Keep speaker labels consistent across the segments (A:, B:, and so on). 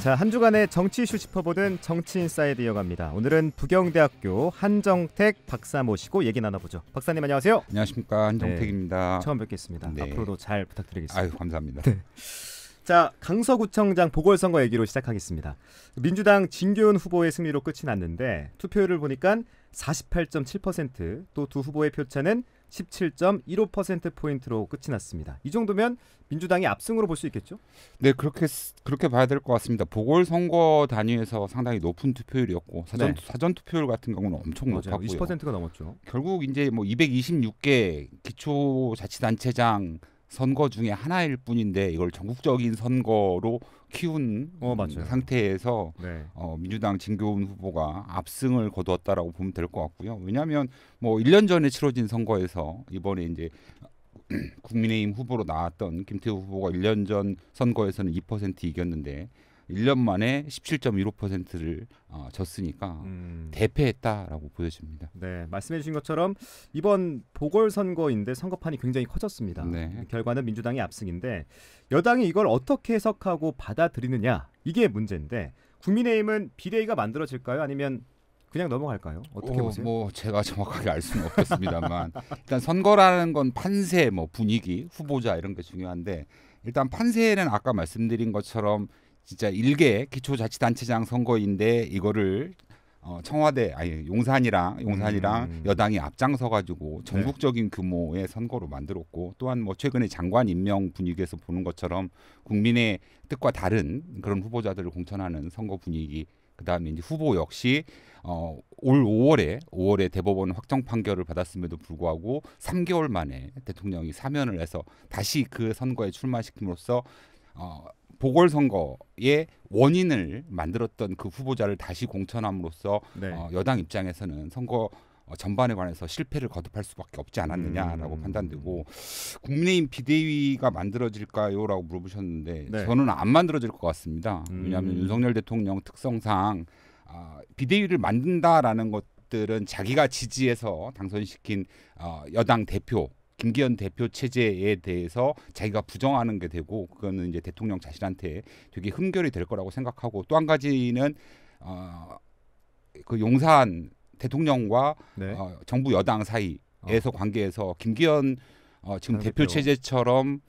A: 자, 한 주간의 정치 이슈 짚어보는 정치인사이드 이어갑니다. 오늘은 부경대학교 한정택 박사 모시고 얘기 나눠보죠. 박사님 안녕하세요.
B: 안녕하십니까, 한정택입니다.
A: 처음 뵙겠습니다.
B: 네.
A: 앞으로도 잘 부탁드리겠습니다.
B: 아유, 감사합니다.
A: 네. 자, 강서구청장 보궐선거 얘기로 시작하겠습니다. 민주당 진교훈 후보의 승리로 끝이 났는데 투표율을 보니까 48.7%, 또 두 후보의 표차는 17.15%포인트로 끝이 났습니다. 이 정도면 민주당이 압승으로 볼 수 있겠죠?
B: 네, 그렇게 봐야 될 것 같습니다. 보궐선거 단위에서 상당히 높은 투표율이었고 사전 투표율 같은 경우는 엄청 높았고요.
A: 20%가 넘었죠.
B: 결국 이제 뭐 226개 기초자치단체장 선거 중에 하나일 뿐인데 이걸 전국적인 선거로 키운 상태에서
A: 네.
B: 민주당 진교훈 후보가 압승을 거두었다라고 보면 될 것 같고요. 왜냐하면 뭐 1년 전에 치러진 선거에서 이번에 이제 국민의힘 후보로 나왔던 김태우 후보가 1년 전 선거에서는 2% 이겼는데 1년 만에 17.15%를 졌으니까 대패했다라고 보여집니다.
A: 네, 말씀해 주신 것처럼 이번 보궐선거인데 선거판이 굉장히 커졌습니다.
B: 네.
A: 결과는 민주당이 압승인데 여당이 이걸 어떻게 해석하고 받아들이느냐, 이게 문제인데 국민의힘은 비대위가 만들어질까요? 아니면 그냥 넘어갈까요? 어떻게 보세요?
B: 뭐 제가 정확하게 알 수는 없겠습니다만 일단 선거라는 건 판세, 뭐 분위기, 후보자 이런 게 중요한데 일단 판세는 아까 말씀드린 것처럼 진짜 1개 기초자치단체장 선거인데 이거를 청와대 용산이랑 여당이 앞장서 가지고 전국적인 규모의 선거로 만들었고, 또한 뭐 최근에 장관 임명 분위기에서 보는 것처럼 국민의 뜻과 다른 그런 후보자들을 공천하는 선거 분위기, 그다음에 이제 후보 역시 올 5월에 대법원 확정 판결을 받았음에도 불구하고 3개월 만에 대통령이 사면을 해서 다시 그 선거에 출마시킴으로써 보궐선거의 원인을 만들었던 그 후보자를 다시 공천함으로써 여당 입장에서는 선거 전반에 관해서 실패를 거듭할 수밖에 없지 않았느냐라고 판단되고, 국민의힘 비대위가 만들어질까요?라고 물어보셨는데 저는 안 만들어질 것 같습니다. 왜냐하면 윤석열 대통령 특성상 비대위를 만든다라는 것들은 자기가 지지해서 당선시킨 여당 대표 김기현 대표 체제에 대해서 자기가 부정하는 게 되고, 그거는 이제 대통령 자신한테 되게 흠결이 될 거라고 생각하고, 또 한 가지는 그 용산 대통령과 정부 여당 사이에서 관계에서 김기현 지금 대표 체제처럼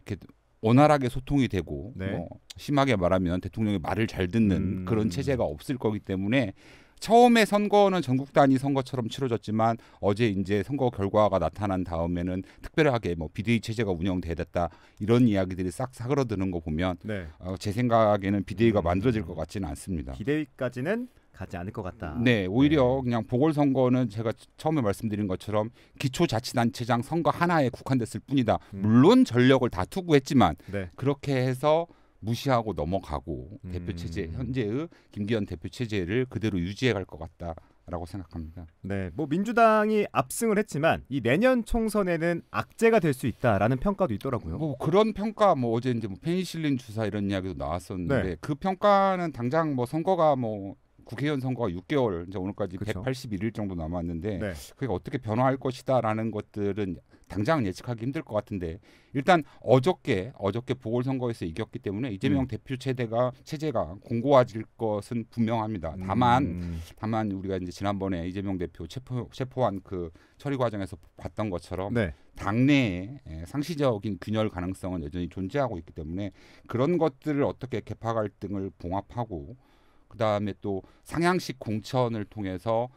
B: 이렇게 원활하게 소통이 되고 뭐 심하게 말하면 대통령의 말을 잘 듣는 그런 체제가 없을 거기 때문에 처음에 선거는 전국 단위 선거처럼 치러졌지만 어제 이제 선거 결과가 나타난 다음에는 특별하게 뭐 비대위 체제가 운영되었다 이런 이야기들이 싹 사그러드는 거 보면 제 생각에는 비대위가 만들어질 것 같지는 않습니다.
A: 비대위까지는 가지 않을 것 같다.
B: 네, 오히려 그냥 보궐선거는 제가 처음에 말씀드린 것처럼 기초자치단체장 선거 하나에 국한됐을 뿐이다. 물론 전력을 다 투구했지만 그렇게 해서 무시하고 넘어가고 대표 체제, 현재의 김기현 대표 체제를 그대로 유지해 갈 것 같다라고 생각합니다.
A: 네, 뭐 민주당이 압승을 했지만 이 내년 총선에는 악재가 될 수 있다라는 평가도 있더라고요.
B: 뭐 그런 평가, 뭐 어제 이제 뭐 페니실린 주사 이런 이야기도 나왔었는데 그 평가는 당장 뭐 선거가 뭐 국회의원 선거가 6개월 이제 오늘까지 181일 정도 남았는데 그게 어떻게 변화할 것이다라는 것들은 당장 예측하기 힘들 것 같은데, 일단 어저께 보궐선거에서 이겼기 때문에 이재명 대표 체제가 공고해질 것은 분명합니다. 다만 우리가 이제 지난번에 이재명 대표 체포한 그 처리 과정에서 봤던 것처럼 당내에 상시적인 균열 가능성은 여전히 존재하고 있기 때문에 그런 것들을 어떻게 계파 갈등을 봉합하고, 그다음에 또 상향식 공천을 통해서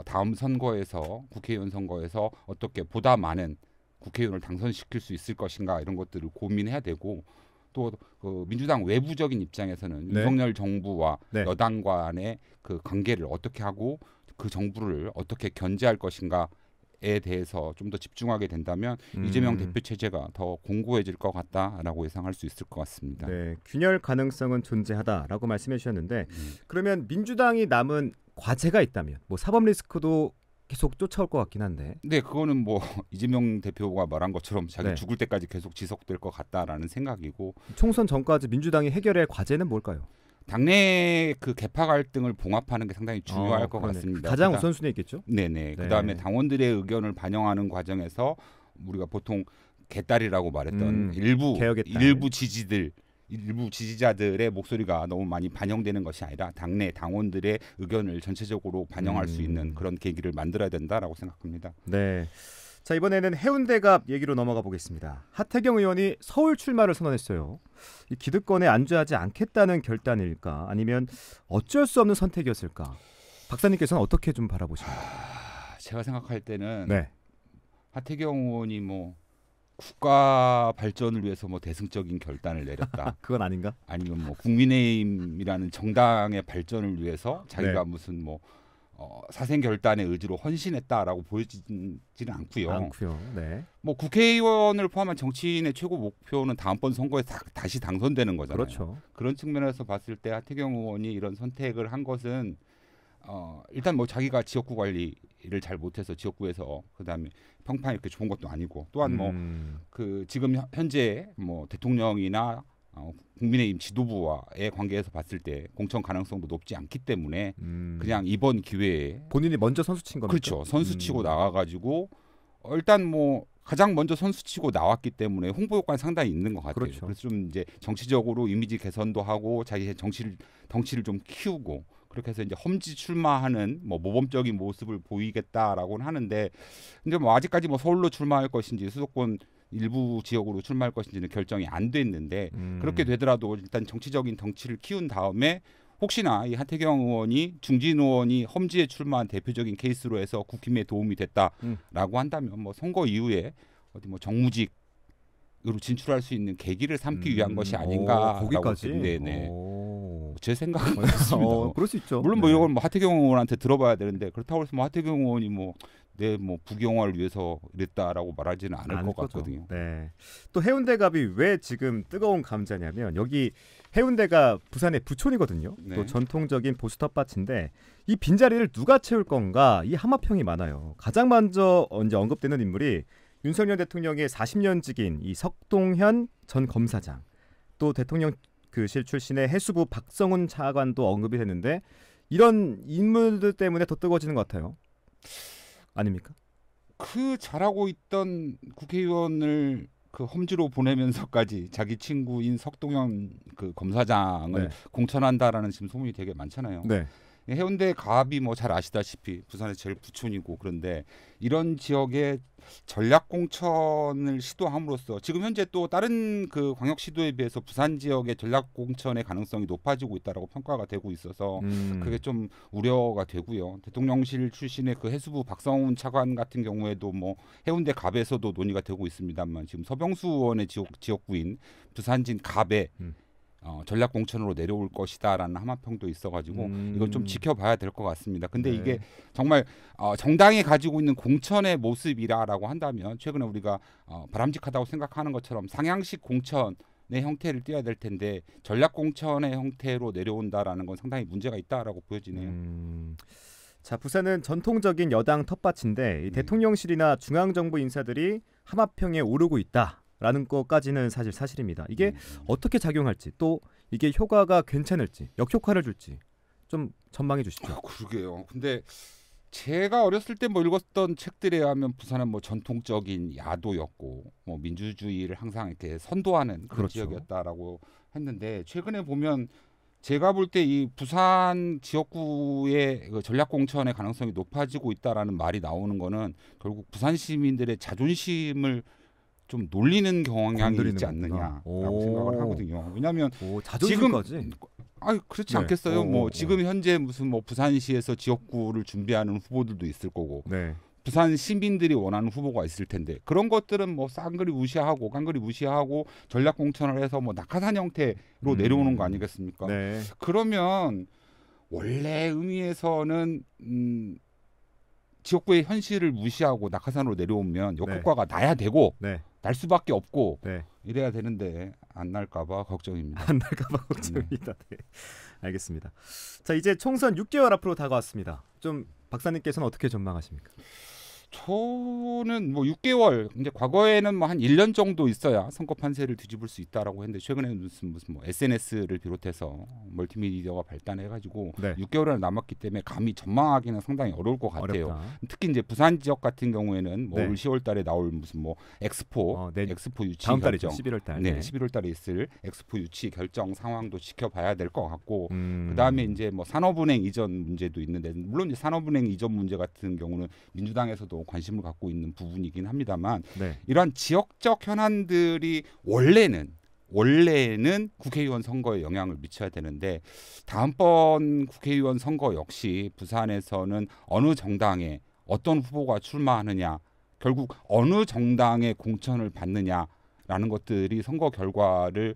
B: 다음 선거에서 국회의원 선거에서 어떻게 보다 많은 국회의원을 당선시킬 수 있을 것인가, 이런 것들을 고민해야 되고, 또 그 민주당 외부적인 입장에서는 윤석열 정부와 여당 간의 그 관계를 어떻게 하고 그 정부를 어떻게 견제할 것인가에 대해서 좀 더 집중하게 된다면 이재명 대표 체제가 더 공고해질 것 같다라고 예상할 수 있을 것 같습니다.
A: 네, 균열 가능성은 존재하다라고 말씀해 주셨는데 그러면 민주당이 남은 과제가 있다면 뭐 사법 리스크도 계속 쫓아올 것 같긴 한데.
B: 네, 그거는 뭐 이재명 대표가 말한 것처럼 자기 죽을 때까지 계속 지속될 것 같다라는 생각이고,
A: 총선 전까지 민주당이 해결할 과제는 뭘까요?
B: 당내 그 계파 갈등을 봉합하는 게 상당히 중요할 것 같습니다.
A: 가장 우선순위에 있겠죠?
B: 네네. 그다음에 당원들의 의견을 반영하는 과정에서 우리가 보통 개딸이라고 말했던 일부 지지들 일부 지지자들의 목소리가 너무 많이 반영되는 것이 아니라 당내 당원들의 의견을 전체적으로 반영할 수 있는 그런 계기를 만들어야 된다라고 생각합니다.
A: 네. 자, 이번에는 해운대갑 얘기로 넘어가 보겠습니다. 하태경 의원이 서울 출마를 선언했어요. 이 기득권에 안주하지 않겠다는 결단일까? 아니면 어쩔 수 없는 선택이었을까? 박사님께서는 어떻게 좀 바라보십니까?
B: 제가 생각할 때는
A: 네.
B: 하태경 의원이 뭐 국가 발전을 위해서 뭐 대승적인 결단을 내렸다.
A: 그건 아닌가?
B: 아니면 뭐 국민의힘이라는 정당의 발전을 위해서 자기가
A: 네.
B: 무슨 뭐 사생결단의 의지로 헌신했다라고 보여지지는 않고요.
A: 네.
B: 뭐 국회의원을 포함한 정치인의 최고 목표는 다음번 선거에 다시 당선되는 거잖아요.
A: 그렇죠.
B: 그런 측면에서 봤을 때 하태경 의원이 이런 선택을 한 것은 일단 뭐 자기가 지역구 관리를 잘 못해서 지역구에서 그다음에 평판이 이렇게 좋은 것도 아니고 또한 뭐 그 지금 현재 뭐 대통령이나 국민의힘 지도부와의 관계에서 봤을 때 공천 가능성도 높지 않기 때문에 그냥 이번 기회에
A: 본인이 먼저 선수 친 겁니까?
B: 그렇죠. 선수 치고 나와가지고 일단 뭐 가장 먼저 선수 치고 나왔기 때문에 홍보 효과는 상당히 있는 것 같아요.
A: 그렇죠.
B: 그래서 좀 이제 정치적으로 이미지 개선도 하고 자기의 덩치를 좀 키우고 그렇게 해서 이제 험지 출마하는 뭐 모범적인 모습을 보이겠다라고는 하는데 근데 뭐 아직까지 뭐 서울로 출마할 것인지 수도권 일부 지역으로 출마할 것인지는 결정이 안 됐는데 그렇게 되더라도 일단 정치적인 덩치를 키운 다음에 혹시나 이 하태경 의원이 중진 의원이 험지에 출마한 대표적인 케이스로 해서 국힘에 도움이 됐다라고 한다면 뭐 선거 이후에 어디 뭐 정무직으로 진출할 수 있는 계기를 삼기 위한 것이 아닌가라고
A: 거기까지.
B: 네네. 제 생각은 그렇습니다.
A: 그럴 수 있죠.
B: 물론 뭐 이건 뭐 하태경 의원한테 들어봐야 되는데 그렇다고 해서 뭐 하태경 의원이 뭐 내 뭐 부경화를 위해서 이랬다라고 말하지는 않을 것 같거든요.
A: 네. 또 해운대갑이 왜 지금 뜨거운 감자냐면 여기 해운대가 부산의 부촌이거든요.
B: 네.
A: 또 전통적인 보수 텃밭인데 이 빈자리를 누가 채울 건가 이 함합평이 많아요. 가장 먼저 언급되는 인물이 윤석열 대통령의 40년 직인 이 석동현 전 검사장, 또 대통령실 출신의 해수부 박성훈 차관도 언급이 됐는데 이런 인물들 때문에 더 뜨거워지는 것 같아요. 아닙니까?
B: 그 잘하고 있던 국회의원을 그 험지로 보내면서까지 자기 친구인 석동현 그 검사장을
A: 네.
B: 공천한다라는 지금 소문이 되게 많잖아요.
A: 네.
B: 해운대 갑이 뭐 잘 아시다시피 부산의 제일 부촌이고 그런데 이런 지역에 전략 공천을 시도함으로써 지금 현재 또 다른 그 광역 시도에 비해서 부산 지역의 전략 공천의 가능성이 높아지고 있다라고 평가가 되고 있어서 그게 좀 우려가 되고요. 대통령실 출신의 그 해수부 박성훈 차관 같은 경우에도 뭐 해운대 갑에서도 논의가 되고 있습니다만 지금 서병수 의원의 지역구인 부산진 갑에 전략 공천으로 내려올 것이다라는 함합평도 있어가지고 이건 좀 지켜봐야 될 것 같습니다. 근데
A: 네.
B: 이게 정말 정당이 가지고 있는 공천의 모습이라고 한다면 최근에 우리가 바람직하다고 생각하는 것처럼 상향식 공천의 형태를 띄어야 될 텐데 전략 공천의 형태로 내려온다라는 건 상당히 문제가 있다라고 보여지네요.
A: 자, 부산은 전통적인 여당 텃밭인데 이 대통령실이나 중앙정부 인사들이 함합평에 오르고 있다. 라는 것까지는 사실입니다. 이게 어떻게 작용할지 또 이게 효과가 괜찮을지 역효과를 줄지 좀 전망해 주십시오.
B: 그러게요. 근데 제가 어렸을 때 뭐 읽었던 책들에 의하면 부산은 뭐 전통적인 야도였고 뭐 민주주의를 항상 이렇게 선도하는 그런
A: 그렇죠.
B: 지역이었다라고 했는데 최근에 보면 제가 볼 때 이 부산 지역구의 그 전략 공천의 가능성이 높아지고 있다라는 말이 나오는 거는 결국 부산 시민들의 자존심을 좀 놀리는 경향이 있지 않느냐라고 생각을 하거든요. 왜냐하면
A: 자존심까지?
B: 그렇지 않겠어요. 뭐 지금 현재 무슨 뭐 부산시에서 지역구를 준비하는 후보들도 있을 거고
A: 네.
B: 부산 시민들이 원하는 후보가 있을 텐데 그런 것들은 뭐 깡그리 무시하고 전략 공천을 해서 뭐 낙하산 형태로 내려오는 거 아니겠습니까?
A: 네.
B: 그러면 원래 의미에서는 지역구의 현실을 무시하고 낙하산으로 내려오면 역효과가 나야 되고 날 수밖에 없고 이래야 되는데 안 날까봐 걱정입니다.
A: 안 날까봐 걱정입니다. 네. 알겠습니다. 자, 이제 총선 6개월 앞으로 다가왔습니다. 좀 박사님께서는 어떻게 전망하십니까?
B: 저는 뭐 6개월 이제 과거에는 뭐 한 1년 정도 있어야 선거 판세를 뒤집을 수 있다라고 했는데 최근에는 무슨 뭐 SNS를 비롯해서 멀티미디어가 발달해가지고 네. 6개월이나 남았기 때문에 감히 전망하기는 상당히 어려울 것 같아요. 어렵다. 특히 이제 부산 지역 같은 경우에는 뭐 올 10월달에 나올 무슨 뭐 엑스포 유치
A: 다음
B: 결정,
A: 11월달
B: 네, 11월달에 있을 엑스포 유치 결정 상황도 지켜봐야 될 것 같고 그다음에 이제 뭐 산업은행 이전 문제도 있는데 물론 이제 산업은행 이전 문제 같은 경우는 민주당에서도 관심을 갖고 있는 부분이긴 합니다만 네. 이러한 지역적 현안들이 원래는 국회의원 선거에 영향을 미쳐야 되는데 다음번 국회의원 선거 역시 부산에서는 어느 정당에 어떤 후보가 출마하느냐 결국 어느 정당의 공천을 받느냐라는 것들이 선거 결과를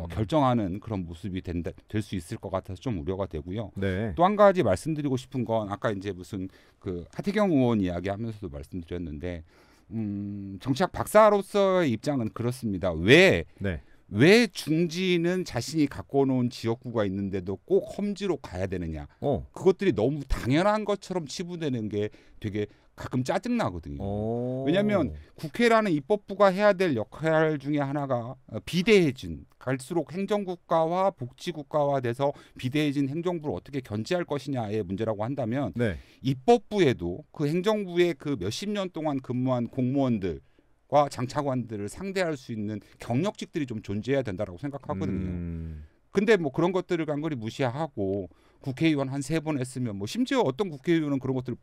B: 결정하는 그런 모습이 될 수 있을 것 같아서 좀 우려가 되고요. 네. 또 한 가지 말씀드리고 싶은 건 아까 이제 무슨 그 하태경 의원 이야기하면서도 말씀드렸는데 정치학 박사로서의 입장은 그렇습니다. 왜 중지는 자신이 갖고 놓은 지역구가 있는데도 꼭 험지로 가야 되느냐. 그것들이 너무 당연한 것처럼 치부되는 게 되게 가끔 짜증나거든요. 왜냐하면 국회라는 입법부가 해야 될 역할 중에 하나가 비대해진 갈수록 행정국가와 복지국가화 돼서 비대해진 행정부를 어떻게 견제할 것이냐의 문제라고 한다면 네. 입법부에도 그 행정부의 그 몇십 년 동안 근무한 공무원들 과 장차관들을 상대할 수 있는 경력직들이 좀 존재해야 된다라고 생각하거든요. 근데 뭐 그런 것들을 간간히 무시하고 국회의원 한 3번 했으면 뭐 심지어 어떤 국회의원은 그런 것들을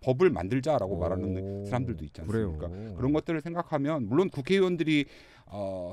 B: 법을 만들자라고 말하는 사람들도 있지 않습니까? 그래요. 그런 것들을 생각하면 물론 국회의원들이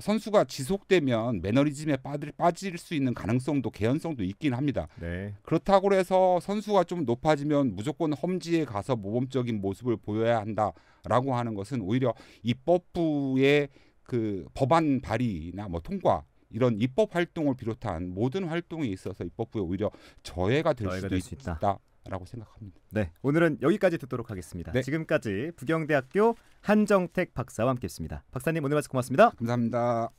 B: 선수가 지속되면 매너리즘에 빠질 수 있는 가능성도 개연성도 있긴 합니다. 네. 그렇다고 해서 선수가 좀 높아지면 무조건 험지에 가서 모범적인 모습을 보여야 한다라고 하는 것은 오히려 입법부의 그 법안 발의나 뭐 통과 이런 입법 활동을 비롯한 모든 활동에 있어서 입법부에 오히려 저해가 될 수도 있다. 라고 생각합니다.
A: 네, 오늘은 여기까지 듣도록 하겠습니다. 네. 지금까지 부경대학교 한정택 박사와 함께했습니다. 박사님 오늘 말씀 고맙습니다.
B: 감사합니다.